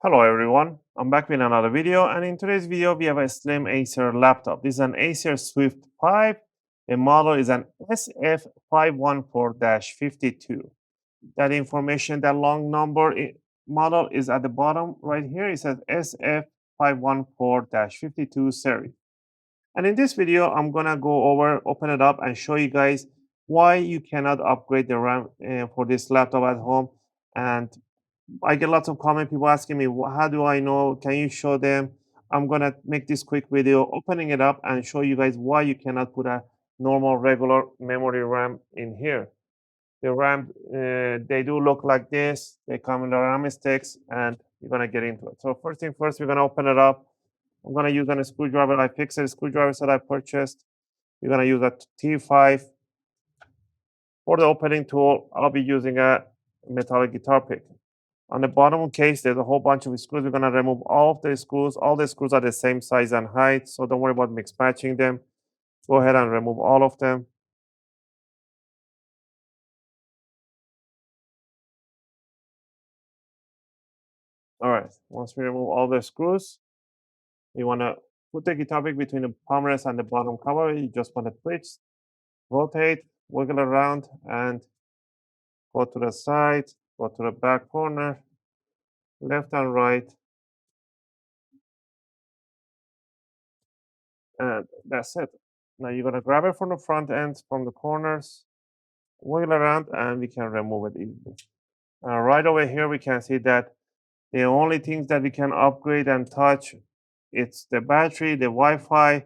Hello everyone, I'm back with another video, and in today's video we have a slim Acer laptop. This is an Acer Swift 5. The model is an SF514-52. That information, that long number model is at the bottom right here. It says SF514-52 series. And in this video, I'm gonna go over, open it up and show you guys why you cannot upgrade the RAM for this laptop at home. And I get lots of comment, people asking me, how do I know? Can you show them? I'm gonna make this quick video, opening it up and show you guys why you cannot put a normal regular memory RAM in here. The RAM, they do look like this. They come in the RAM sticks, and you're gonna get into it. So first thing first, we're gonna open it up. I'm gonna use a screwdriver. I fixed a screwdriver that I purchased. We're gonna use a T5. For the opening tool, I'll be using a metallic guitar pick. On the bottom case, there's a whole bunch of screws. We're gonna remove all of the screws. All the screws are the same size and height, so don't worry about mix matching them. Go ahead and remove all of them. All right, once we remove all the screws, you wanna put the guitar pick between the palm rest and the bottom cover. You just wanna twist, rotate, wiggle around, and go to the side, go to the back corner, left and right, and that's it. Now you're gonna grab it from the front end, from the corners, wiggle around, and we can remove it easily. Right over here, we can see that the only things that we can upgrade and touch, it's the battery, the Wi-Fi,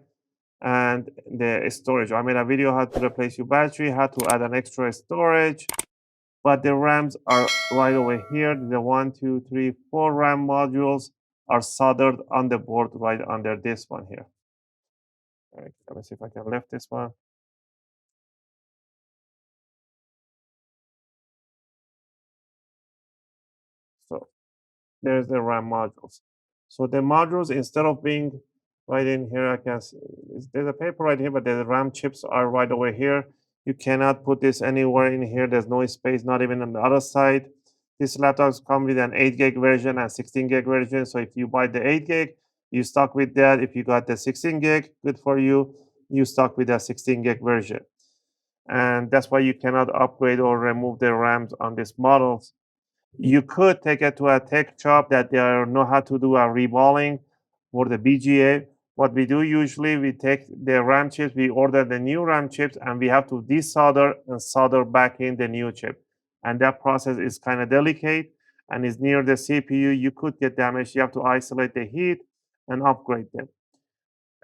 and the storage. I made a video how to replace your battery, how to add an extra storage, but the RAMs are right over here. The 1, 2, 3, 4 RAM modules are soldered on the board right under this one here. All right, let me see if I can lift this one. So there's the RAM modules. So the modules, instead of being right in here, I can see there's a paper right here, but the RAM chips are right over here. You cannot put this anywhere in here. There's no space, not even on the other side. These laptops come with an 8 gig version and 16 gig version. So if you buy the 8 gig, you stuck with that. If you got the 16 gig, good for you. You stuck with the 16 gig version. And that's why you cannot upgrade or remove the RAMs on these models. You could take it to a tech shop that they know how to do a reballing for the BGA. What we do usually, we take the RAM chips, we order the new RAM chips, and we have to desolder and solder back in the new chip. And that process is kind of delicate and is near the CPU. You could get damaged. You have to isolate the heat and upgrade them.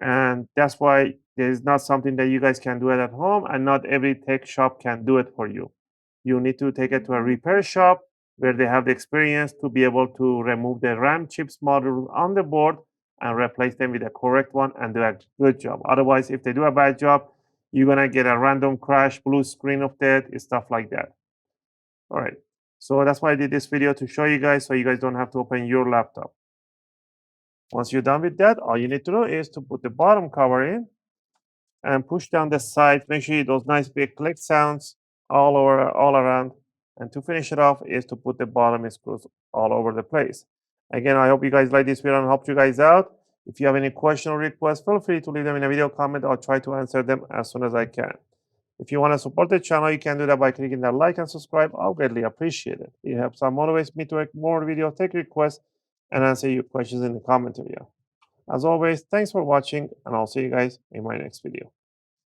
And that's why there's not something that you guys can do it at home, and not every tech shop can do it for you. You need to take it to a repair shop where they have the experience to be able to remove the RAM chips module on the board and replace them with the correct one and do a good job. Otherwise, if they do a bad job, you're gonna get a random crash, blue screen of death, stuff like that. All right, so that's why I did this video, to show you guys so you guys don't have to open your laptop. Once you're done with that, all you need to do is to put the bottom cover in and push down the sides. Make sure those nice big click sounds all around. And to finish it off is to put the bottom screws all over the place. Again, I hope you guys like this video and helped you guys out. If you have any question or requests, feel free to leave them in a video comment. I'll try to answer them as soon as I can. If you want to support the channel, you can do that by clicking that like and subscribe. I'll greatly appreciate it. It helps and motivates me to make more videos, take requests, and answer your questions in the comment area. As always, thanks for watching, and I'll see you guys in my next video.